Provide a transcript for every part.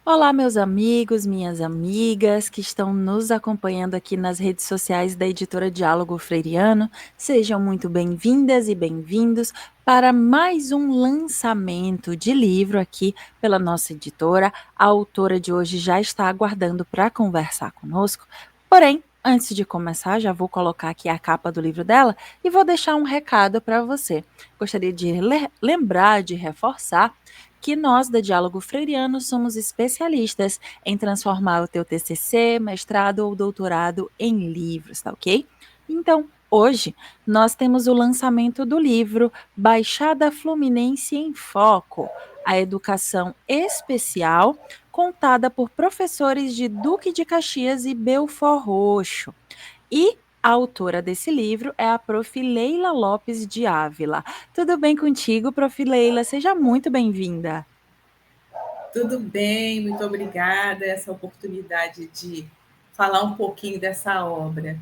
Olá, meus amigos, minhas amigas que estão nos acompanhando aqui nas redes sociais da editora Diálogo Freiriano. Sejam muito bem-vindas e bem-vindos para mais um lançamento de livro aqui pela nossa editora. A autora de hoje já está aguardando para conversar conosco. Porém, antes de começar, já vou colocar aqui a capa do livro dela e vou deixar um recado para você. Gostaria de lembrar, de reforçar que nós da Diálogo Freiriano somos especialistas em transformar o teu TCC, mestrado ou doutorado em livros, tá ok? Então, hoje nós temos o lançamento do livro Baixada Fluminense em Foco, a educação especial contada por professores de Duque de Caxias e Belford Roxo. E a autora desse livro é a Prof. Leila Lopes de Ávila. Tudo bem contigo, Prof. Leila? Seja muito bem-vinda. Tudo bem, muito obrigada essa oportunidade de falar um pouquinho dessa obra.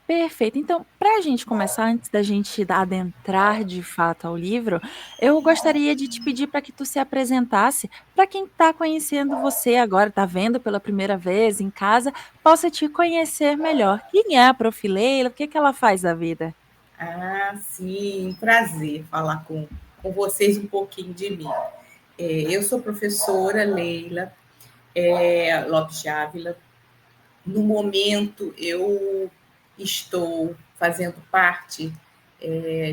Perfeito. Então, para a gente começar, antes da gente adentrar de fato ao livro, eu gostaria de te pedir para que tu se apresentasse, para quem está conhecendo você agora, está vendo pela primeira vez em casa, possa te conhecer melhor. Quem é a Prof. Leila? O que que ela faz da vida? Sim, prazer falar com vocês um pouquinho de mim. Eu sou professora Leila Lopes de Ávila. No momento, eu estou fazendo parte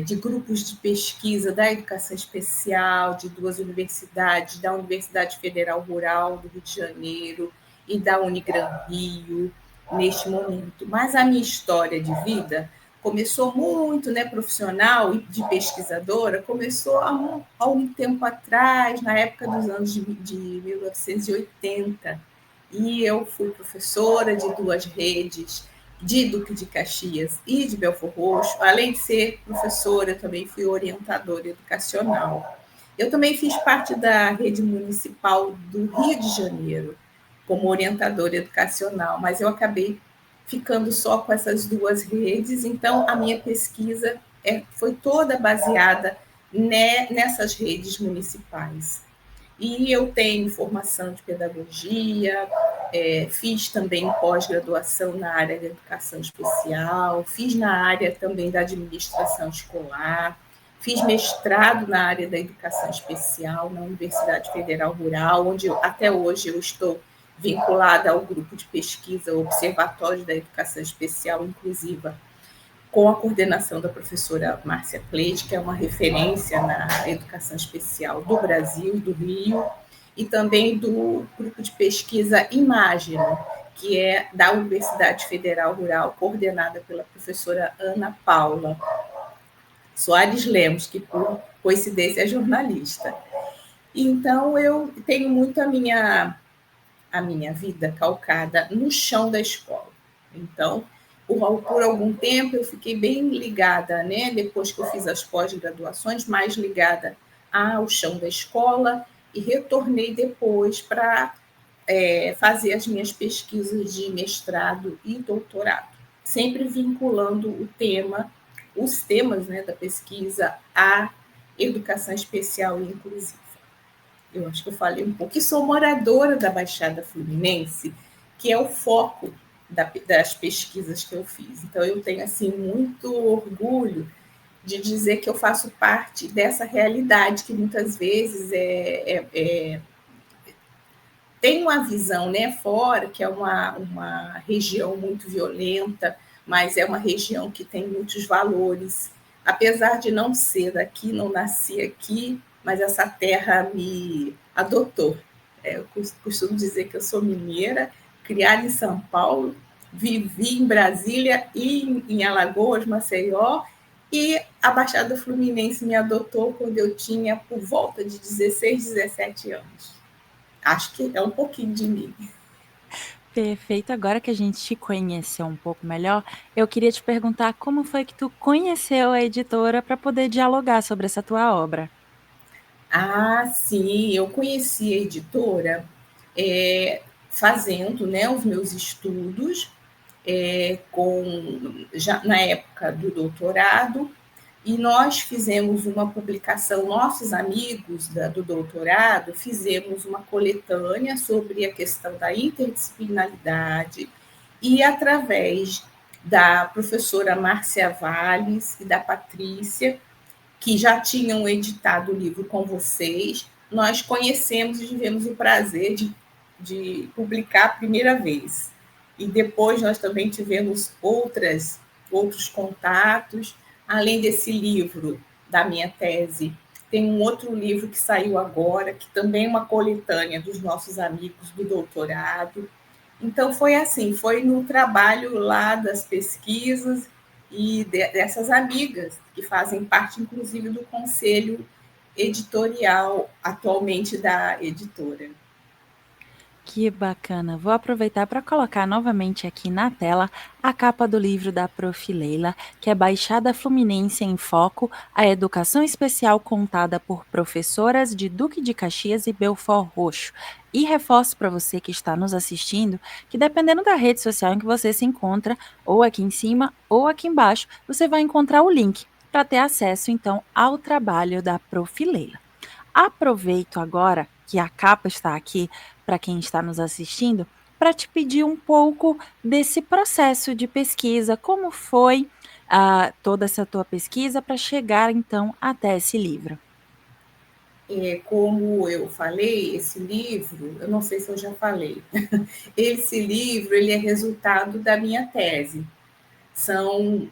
de grupos de pesquisa da educação especial de duas universidades, da Universidade Federal Rural do Rio de Janeiro e da Unigran Rio, neste momento. Mas a minha história de vida começou muito, profissional e de pesquisadora, começou há um tempo atrás, na época dos anos de 1980, e eu fui professora de duas redes, de Duque de Caxias e de Belford Roxo. Além de ser professora, eu também fui orientadora educacional. Eu também fiz parte da rede municipal do Rio de Janeiro, como orientadora educacional, mas eu acabei ficando só com essas duas redes, então a minha pesquisa foi toda baseada nessas redes municipais. E eu tenho formação de pedagogia, fiz também pós-graduação na área da educação especial, fiz na área também da administração escolar, fiz mestrado na área da educação especial na Universidade Federal Rural, onde até hoje eu estou vinculada ao grupo de pesquisa Observatório da Educação Especial Inclusiva, com a coordenação da professora Márcia Pleite, que é uma referência na educação especial do Brasil, do Rio, e também do grupo de pesquisa Imagino, que é da Universidade Federal Rural, coordenada pela professora Ana Paula Soares Lemos, que por coincidência é jornalista. Então, eu tenho muito a minha vida calcada no chão da escola. Então, por algum tempo eu fiquei bem ligada, depois que eu fiz as pós-graduações, mais ligada ao chão da escola, e retornei depois para fazer as minhas pesquisas de mestrado e doutorado, sempre vinculando os temas, da pesquisa à educação especial e inclusiva. Eu acho que eu falei um pouco. E sou moradora da Baixada Fluminense, que é o foco das pesquisas que eu fiz. Então, eu tenho assim muito orgulho de dizer que eu faço parte dessa realidade que muitas vezes tem uma visão, fora, que é uma região muito violenta, mas é uma região que tem muitos valores. Apesar de não ser daqui, não nasci aqui, mas essa terra me adotou. Eu costumo dizer que eu sou mineira, criada em São Paulo, vivi em Brasília e em Alagoas, Maceió, e a Baixada Fluminense me adotou quando eu tinha por volta de 16, 17 anos. Acho que é um pouquinho de mim. Perfeito. Agora que a gente te conheceu um pouco melhor, eu queria te perguntar como foi que tu conheceu a editora para poder dialogar sobre essa tua obra. Sim, eu conheci a editora fazendo, os meus estudos já na época do doutorado. E nós fizemos uma publicação, nossos amigos do doutorado, fizemos uma coletânea sobre a questão da interdisciplinaridade e, através da professora Márcia Valles e da Patrícia, que já tinham editado o livro com vocês, nós conhecemos e tivemos o prazer de publicar a primeira vez. E depois nós também tivemos outros contatos, além desse livro da minha tese. Tem um outro livro que saiu agora, que também é uma coletânea dos nossos amigos do doutorado. Então, foi assim, foi no trabalho lá das pesquisas e dessas amigas, que fazem parte, inclusive, do conselho editorial atualmente da editora. Que bacana. Vou aproveitar para colocar novamente aqui na tela a capa do livro da Prof. Leila, que é Baixada Fluminense em Foco, a educação especial contada por professoras de Duque de Caxias e Belford Roxo. E reforço para você que está nos assistindo que, dependendo da rede social em que você se encontra, ou aqui em cima ou aqui embaixo, você vai encontrar o link para ter acesso então ao trabalho da Prof. Leila. Aproveito agora que a capa está aqui para quem está nos assistindo, para te pedir um pouco desse processo de pesquisa, como foi toda essa tua pesquisa para chegar então até esse livro. Como eu falei, esse livro, eu não sei se eu já falei, esse livro ele é resultado da minha tese. São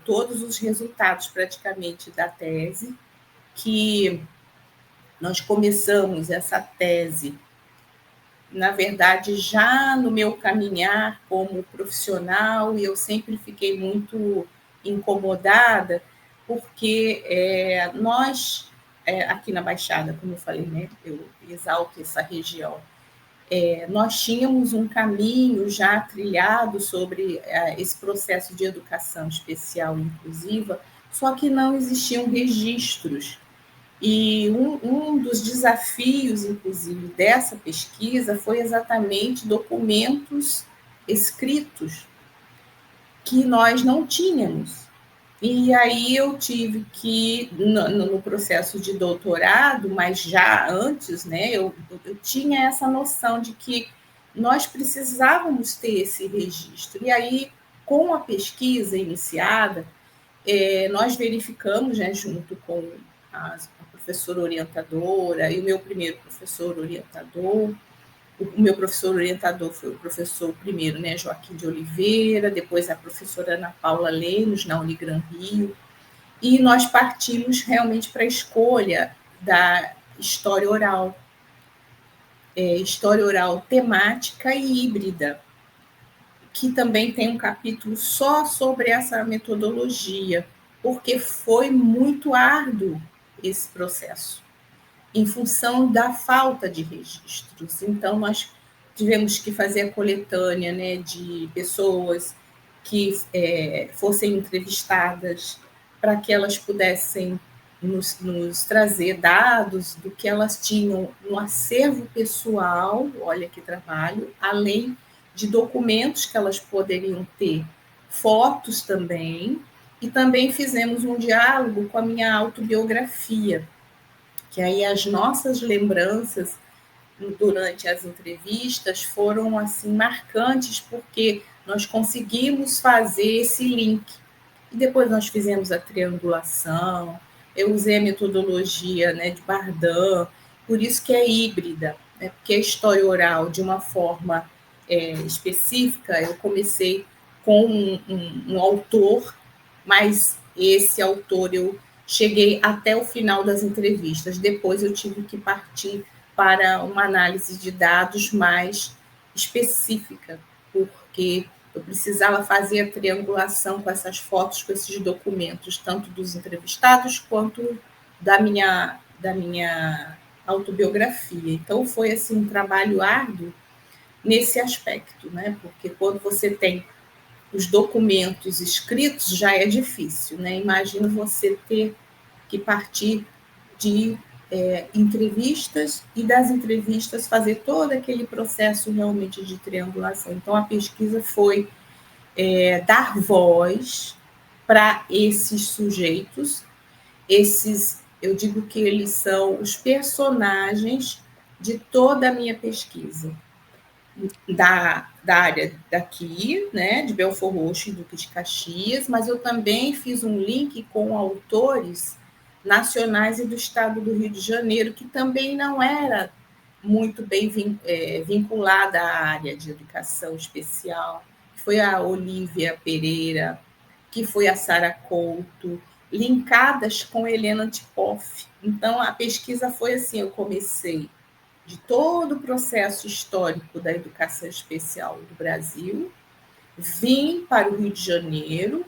todos os resultados praticamente da tese, que nós começamos essa tese, na verdade, já no meu caminhar como profissional, e eu sempre fiquei muito incomodada, porque nós, aqui na Baixada, como eu falei, né, eu exalto essa região, nós tínhamos um caminho já trilhado sobre esse processo de educação especial e inclusiva, só que não existiam registros. E um dos desafios, inclusive, dessa pesquisa foi exatamente documentos escritos que nós não tínhamos. E aí eu tive que, no processo de doutorado, mas já antes, né, eu tinha essa noção de que nós precisávamos ter esse registro. E aí, com a pesquisa iniciada, nós verificamos, né, junto com a professora orientadora e o meu primeiro professor orientador. O meu professor orientador foi o professor primeiro, né, Joaquim de Oliveira, depois a professora Ana Paula Lemos, na Unigran Rio, e nós partimos realmente para a escolha da história oral temática e híbrida, que também tem um capítulo só sobre essa metodologia, porque foi muito árduo esse processo, em função da falta de registros. Então, nós tivemos que fazer a coletânea, né, de pessoas que fossem entrevistadas para que elas pudessem nos trazer dados do que elas tinham no acervo pessoal, olha que trabalho, além de documentos que elas poderiam ter, fotos também, e também fizemos um diálogo com a minha autobiografia, que aí as nossas lembranças durante as entrevistas foram assim marcantes, porque nós conseguimos fazer esse link. E depois nós fizemos a triangulação, eu usei a metodologia, né, de Bardin, por isso que é híbrida, né, porque a história oral, de uma forma específica, eu comecei com um autor, mas esse autor eu cheguei até o final das entrevistas. Depois eu tive que partir para uma análise de dados mais específica, porque eu precisava fazer a triangulação com essas fotos, com esses documentos, tanto dos entrevistados quanto da minha autobiografia. Então, foi assim, um trabalho árduo nesse aspecto, né? Porque quando você tem os documentos escritos, já é difícil, né? Imagina você ter que partir de entrevistas e das entrevistas fazer todo aquele processo realmente de triangulação. Então, a pesquisa foi dar voz para esses sujeitos. Eu digo que eles são os personagens de toda a minha pesquisa, da área daqui, né, de Belford Roxo e Duque de Caxias, mas eu também fiz um link com autores nacionais e do estado do Rio de Janeiro, que também não era muito bem vinculada à área de educação especial. Foi a Olívia Pereira, que foi a Sara Couto, linkadas com Helena Tipoff. Então, a pesquisa foi assim, eu comecei de todo o processo histórico da educação especial do Brasil, vim para o Rio de Janeiro,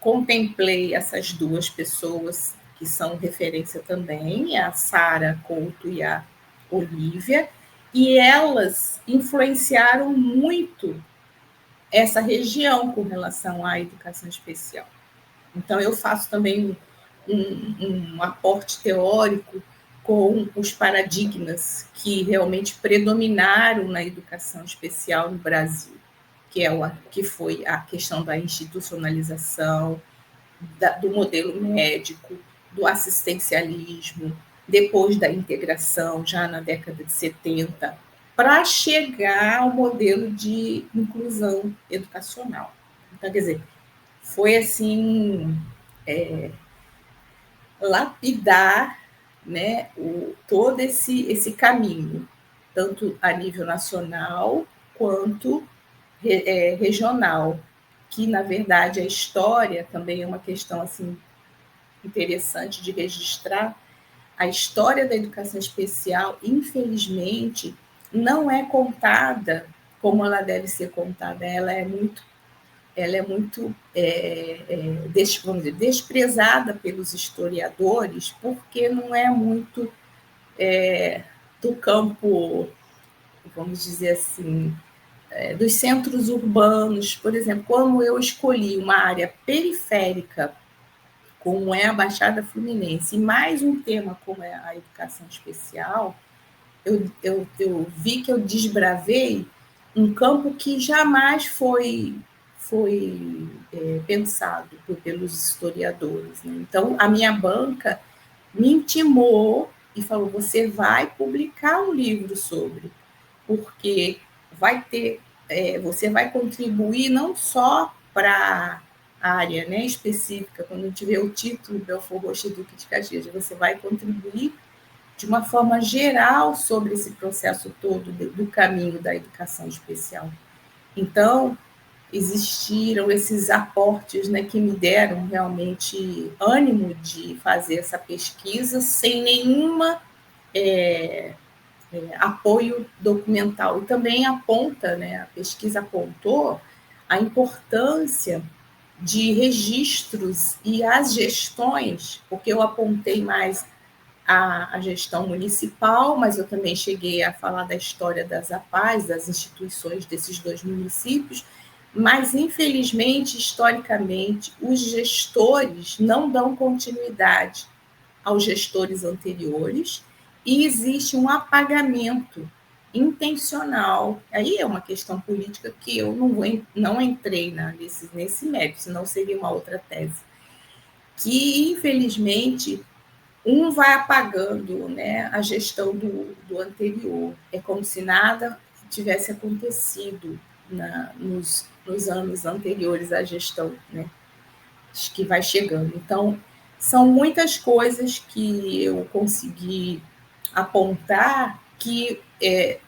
contemplei essas duas pessoas que são referência também, a Sara Couto e a Olívia, e elas influenciaram muito essa região com relação à educação especial. Então, eu faço também um aporte teórico com os paradigmas que realmente predominaram na educação especial no Brasil, que foi a questão da institucionalização, do modelo médico, do assistencialismo, depois da integração, já na década de 70, para chegar ao modelo de inclusão educacional. Então, quer dizer, foi assim, lapidar, né, todo esse caminho, tanto a nível nacional quanto regional, que, na verdade, a história também é uma questão assim, interessante de registrar. A história da educação especial, infelizmente, não é contada como ela deve ser contada. Ela é muito vamos dizer, desprezada pelos historiadores, porque não é muito do campo, vamos dizer assim, dos centros urbanos. Por exemplo, como eu escolhi uma área periférica, como é a Baixada Fluminense, e mais um tema como é a educação especial, eu vi que eu desbravei um campo que jamais foi pensado pelos historiadores. Né? Então, a minha banca me intimou e falou: você vai publicar um livro sobre, porque você vai contribuir não só para a área, né, específica, quando a gente vê o título Belford Roxo e Duque de Caxias, você vai contribuir de uma forma geral sobre esse processo todo do caminho da educação especial. Então, existiram esses aportes, né, que me deram realmente ânimo de fazer essa pesquisa sem nenhuma apoio documental. E também aponta, né, a pesquisa apontou a importância de registros e as gestões, porque eu apontei mais a gestão municipal, mas eu também cheguei a falar da história das APAES, das instituições desses dois municípios, mas, infelizmente, historicamente, os gestores não dão continuidade aos gestores anteriores e existe um apagamento intencional. Aí é uma questão política que eu não entrei nesse mérito, senão seria uma outra tese. Que, infelizmente, um vai apagando, né, a gestão do anterior. É como se nada tivesse acontecido nos anos anteriores à gestão, né, que vai chegando. Então, são muitas coisas que eu consegui apontar que,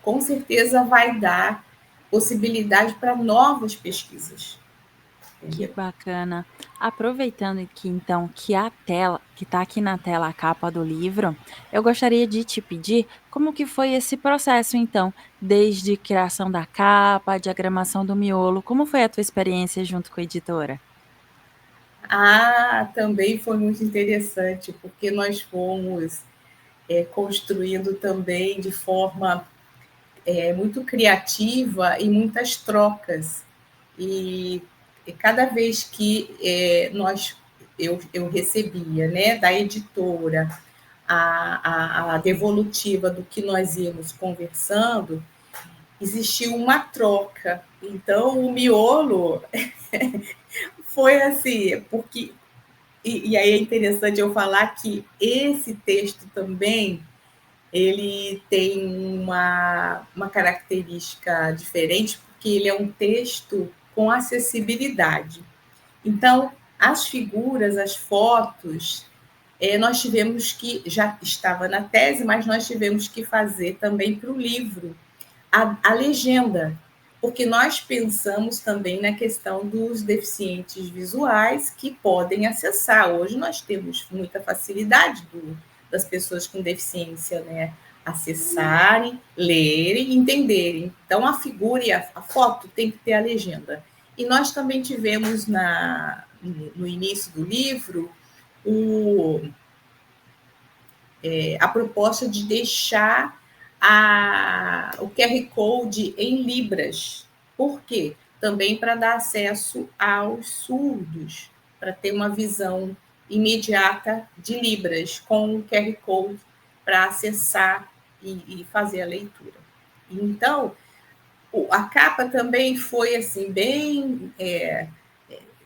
com certeza, vai dar possibilidade para novas pesquisas. Que Entendeu? bacana. Aproveitando que então que a tela, que está aqui na tela a capa do livro, eu gostaria de te pedir como que foi esse processo então, desde criação da capa, diagramação do miolo, como foi a tua experiência junto com a editora? Também foi muito interessante, porque nós fomos construindo também de forma muito criativa e muitas trocas. E cada vez que eu recebia, né, da editora a devolutiva do que nós íamos conversando, existiu uma troca. Então, o miolo Foi assim, porque... E aí é interessante eu falar que esse texto também ele tem uma característica diferente, porque ele é um texto com acessibilidade. Então, as figuras, as fotos, nós tivemos que, já estava na tese, mas nós tivemos que fazer também para o livro a legenda, porque nós pensamos também na questão dos deficientes visuais que podem acessar. Hoje nós temos muita facilidade das pessoas com deficiência, né, acessarem, lerem, entenderem. Então a figura e a foto tem que ter a legenda. E nós também tivemos no início do livro a proposta de deixar o QR Code em Libras. Por quê? Também para dar acesso aos surdos, para ter uma visão imediata de Libras, com o QR Code para acessar e fazer a leitura. Então, a capa também foi assim, bem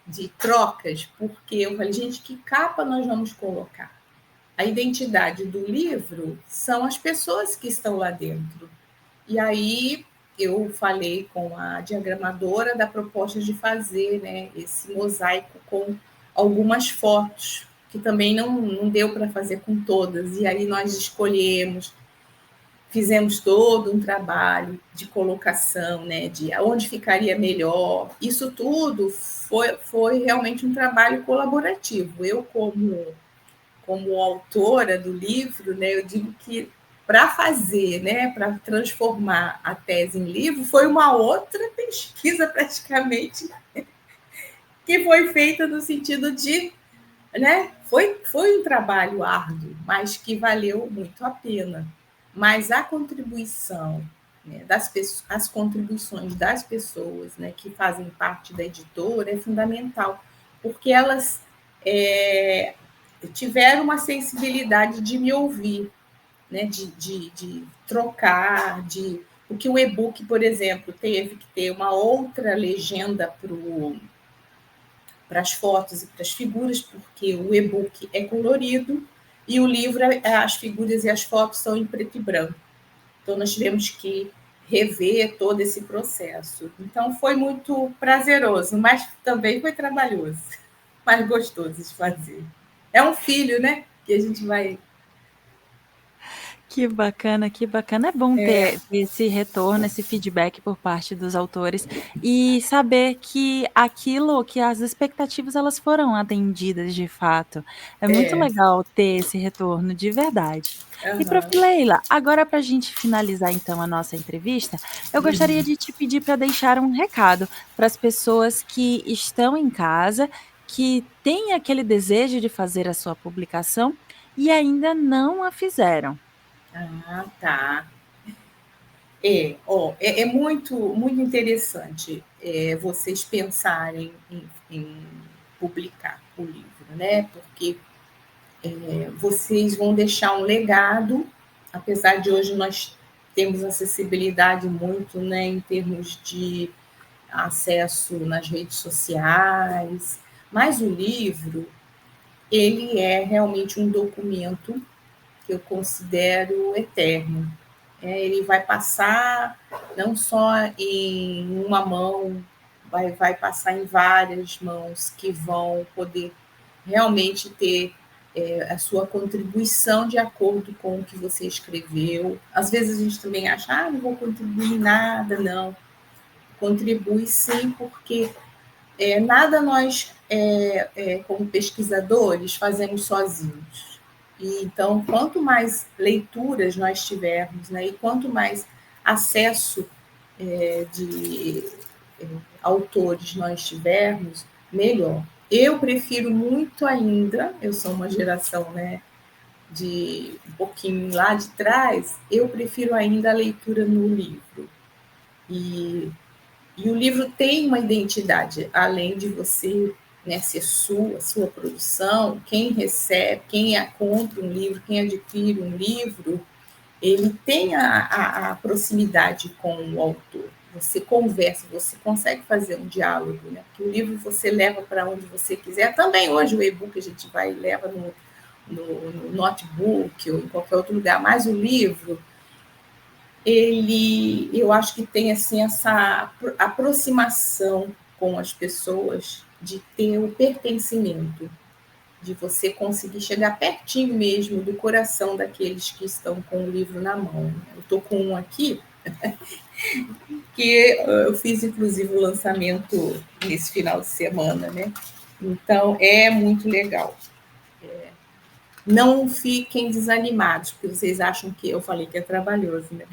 de trocas, porque eu falei, gente, que capa nós vamos colocar? A identidade do livro são as pessoas que estão lá dentro. E aí eu falei com a diagramadora da proposta de fazer, né, esse mosaico com algumas fotos, que também não deu para fazer com todas. E aí nós escolhemos, fizemos todo um trabalho de colocação, né, de onde ficaria melhor. Isso tudo foi realmente um trabalho colaborativo. Eu, como autora do livro, né, eu digo que para fazer, né, para transformar a tese em livro, foi uma outra pesquisa praticamente que foi feita no sentido de, né, foi um trabalho árduo, mas que valeu muito a pena. Mas a contribuição, né, as contribuições das pessoas, né, que fazem parte da editora é fundamental, porque elas tiveram uma sensibilidade de me ouvir, né, de trocar, porque o e-book, por exemplo, teve que ter uma outra legenda para as fotos e para as figuras, porque o e-book é colorido e o livro, as figuras e as fotos são em preto e branco. Então, nós tivemos que rever todo esse processo. Então, foi muito prazeroso, mas também foi trabalhoso, mas gostoso de fazer. É um filho, né? Que a gente vai... Que bacana, que bacana. É bom ter esse retorno, esse feedback por parte dos autores e saber que aquilo que as expectativas elas foram atendidas de fato. É muito É, legal ter esse retorno de verdade. E prof. aham. Leila, agora para a gente finalizar então a nossa entrevista, eu gostaria de te pedir para deixar um recado para as pessoas que estão em casa, que têm aquele desejo de fazer a sua publicação e ainda não a fizeram. Ah, tá. É muito, muito interessante vocês pensarem em publicar o livro, né? Porque vocês vão deixar um legado, apesar de hoje nós temos acessibilidade muito, né, em termos de acesso nas redes sociais, mas o livro, ele é realmente um documento que eu considero eterno. Ele vai passar não só em uma mão, vai passar em várias mãos que vão poder realmente ter a sua contribuição de acordo com o que você escreveu. Às vezes a gente também acha, não vou contribuir em nada, não. Contribui sim, porque nada nós, como pesquisadores, fazemos sozinhos. E, então, quanto mais leituras nós tivermos, né, e quanto mais acesso de autores nós tivermos, melhor. Eu prefiro muito ainda, eu sou uma geração, né, de um pouquinho lá de trás, eu prefiro ainda a leitura no livro. E o livro tem uma identidade, além de você, né, ser sua produção, quem recebe, quem compra um livro, quem adquire um livro, ele tem a proximidade com o autor. você conversa, você consegue fazer um diálogo, né? Porque o livro você leva para onde você quiser. Também hoje o e-book a gente vai e leva no notebook ou em qualquer outro lugar, mas o livro, eu acho que tem assim essa aproximação com as pessoas, de ter o pertencimento, de você conseguir chegar pertinho mesmo do coração daqueles que estão com o livro na mão. Eu estou com um aqui que eu fiz inclusive o lançamento nesse final de semana, né? Então é muito legal. Não fiquem desanimados, porque vocês acham que eu falei que é trabalhoso, né?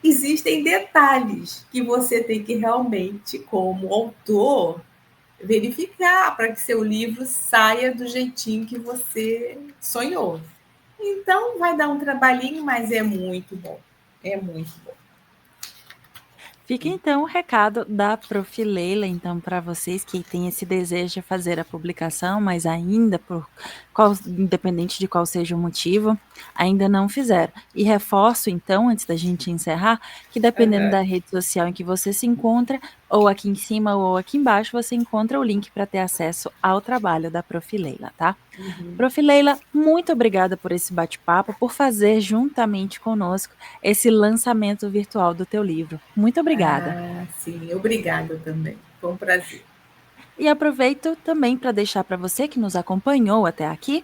Existem detalhes que você tem que realmente, como autor, verificar para que seu livro saia do jeitinho que você sonhou. Então, vai dar um trabalhinho, mas é muito bom. É muito bom. Fica então o recado da Prof. Leila, então, para vocês que têm esse desejo de fazer a publicação, mas ainda, independente de qual seja o motivo, ainda não fizeram. E reforço, então, antes da gente encerrar, que dependendo da rede social em que você se encontra, ou aqui em cima ou aqui embaixo, você encontra o link para ter acesso ao trabalho da Prof. Leila, tá? Prof. Leila, muito obrigada por esse bate-papo, por fazer juntamente conosco esse lançamento virtual do teu livro. Muito obrigada. Ah, sim, obrigada também. Foi um prazer. E aproveito também para deixar para você que nos acompanhou até aqui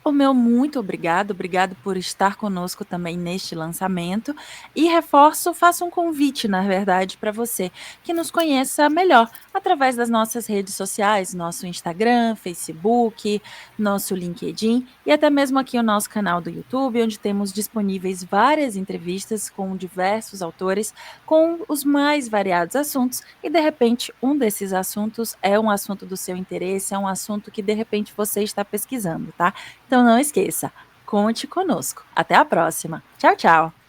o meu muito obrigado por estar conosco também neste lançamento e reforço, faço um convite, na verdade, para você que nos conheça melhor através das nossas redes sociais, nosso Instagram, Facebook, nosso LinkedIn e até mesmo aqui o nosso canal do YouTube, onde temos disponíveis várias entrevistas com diversos autores com os mais variados assuntos e de repente um desses assuntos é um assunto do seu interesse, é um assunto que de repente você está pesquisando, tá? Então não esqueça, conte conosco. Até a próxima. Tchau, tchau.